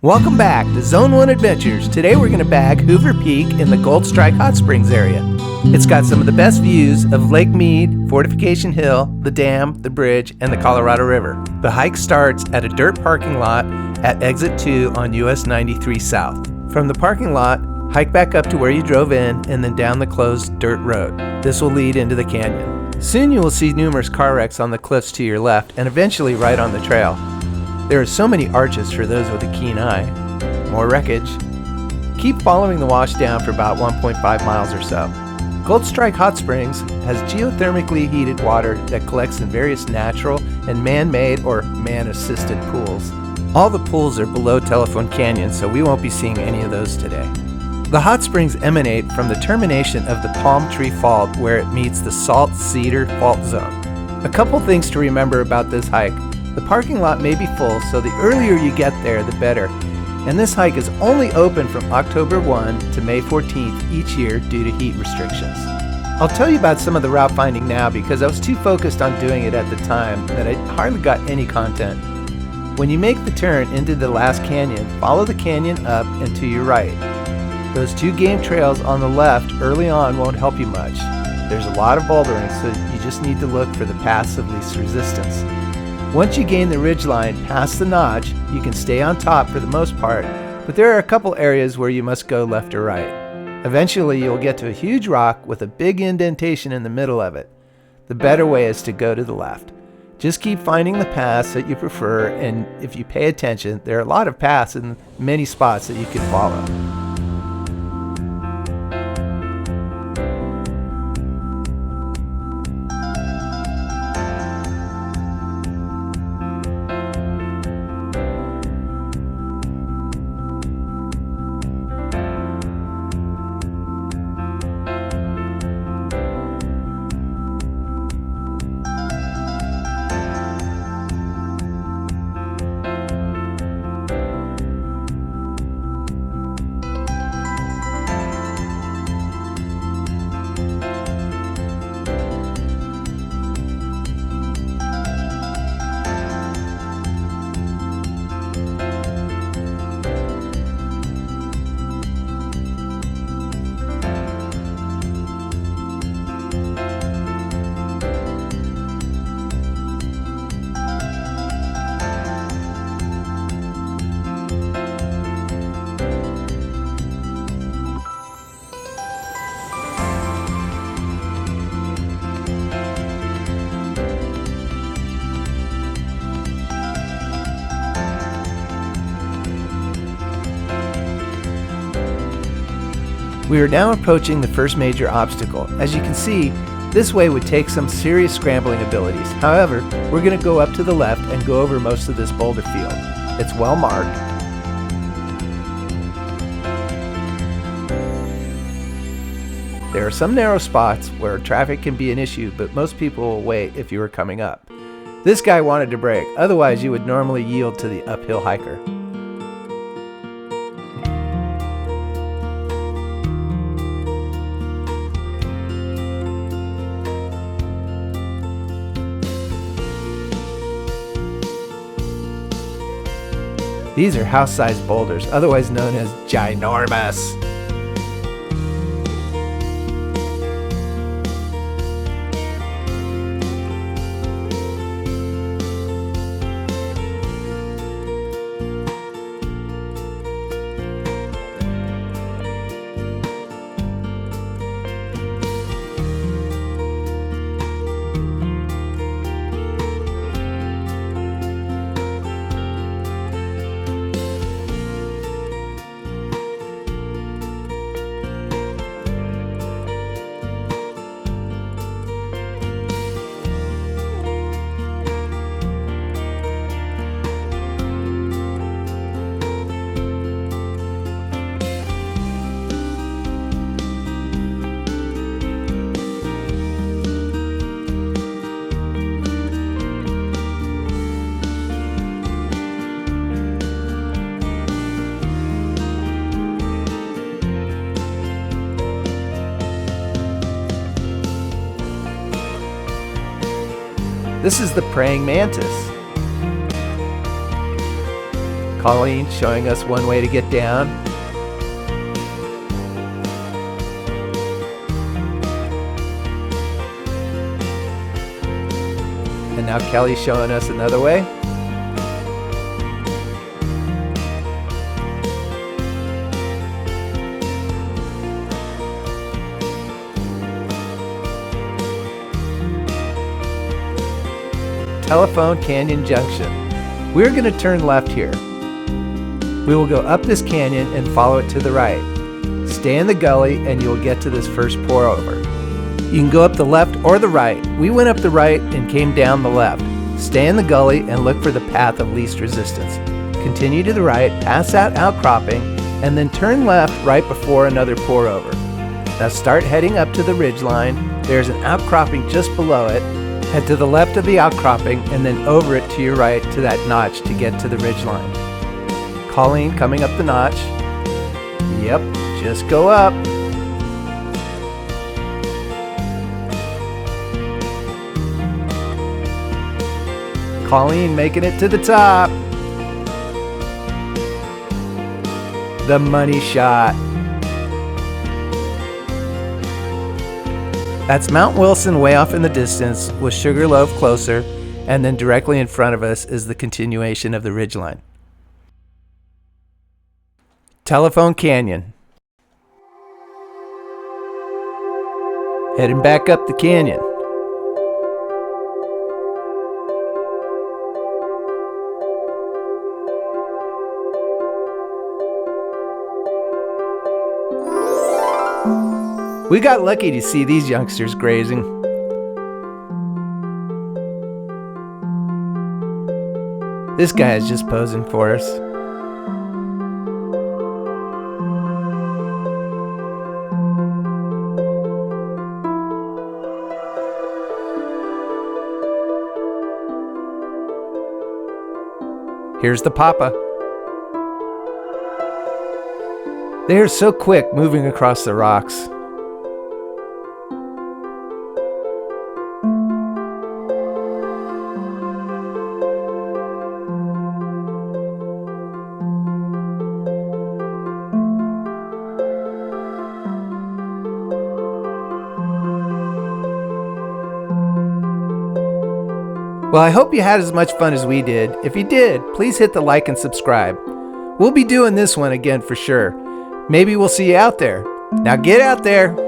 Welcome back to Zone 1 Adventures. Today we're going to bag Hoover Peak in the Gold Strike Hot Springs area. It's got some of the best views of Lake Mead, Fortification Hill, the dam, the bridge, and the Colorado River. The hike starts at a dirt parking lot at exit 2 on US 93 South. From the parking lot, hike back up to where you drove in and then down the closed dirt road. This will lead into the canyon. Soon you will see numerous car wrecks on the cliffs to your left and eventually right on the trail. There are so many arches for those with a keen eye. More wreckage. Keep following the wash down for about 1.5 miles or so. Gold Strike Hot Springs has geothermically heated water that collects in various natural and man-made or man-assisted pools. All the pools are below Telephone Canyon, so we won't be seeing any of those today. The hot springs emanate from the termination of the Palm Tree Fault where it meets the Salt Cedar Fault Zone. A couple things to remember about this hike. The parking lot may be full, so the earlier you get there, the better. And this hike is only open from October 1 to May 14th each year due to heat restrictions. I'll tell you about some of the route finding now because I was too focused on doing it at the time that I hardly got any content. When you make the turn into the last canyon, follow the canyon up and to your right. Those two game trails on the left early on won't help you much. There's a lot of bouldering, so you just need to look for the paths of least resistance. Once you gain the ridgeline past the notch, you can stay on top for the most part, but there are a couple areas where you must go left or right. Eventually, you'll get to a huge rock with a big indentation in the middle of it. The better way is to go to the left. Just keep finding the paths that you prefer, and if you pay attention, there are a lot of paths in many spots that you can follow. We are now approaching the first major obstacle. As you can see, this way would take some serious scrambling abilities. However, we're going to go up to the left and go over most of this boulder field. It's well marked. There are some narrow spots where traffic can be an issue, but most people will wait if you are coming up. This guy wanted to brake, otherwise you would normally yield to the uphill hiker. These are house-sized boulders, otherwise known as ginormous. This is the praying mantis. Colleen showing us one way to get down. And now Kelly's showing us another way. Telephone Canyon Junction. We're going to turn left here. We will go up this canyon and follow it to the right. Stay in the gully and you will get to this first pour over. You can go up the left or the right. We went up the right and came down the left. Stay in the gully and look for the path of least resistance. Continue to the right, pass that outcropping, and then turn left right before another pour over. Now start heading up to the ridgeline. There's an outcropping just below it. Head to the left of the outcropping and then over it to your right to that notch to get to the ridgeline. Colleen coming up the notch. Yep, just go up. Colleen making it to the top. The money shot. That's Mount Wilson way off in the distance with Sugarloaf closer, and then directly in front of us is the continuation of the ridgeline. Telephone Canyon. Heading back up the canyon. We got lucky to see these youngsters grazing. This guy is just posing for us. Here's the papa. They are so quick moving across the rocks. Well, I hope you had as much fun as we did. If you did, please hit the like and subscribe. We'll be doing this one again for sure. Maybe we'll see you out there. Now get out there.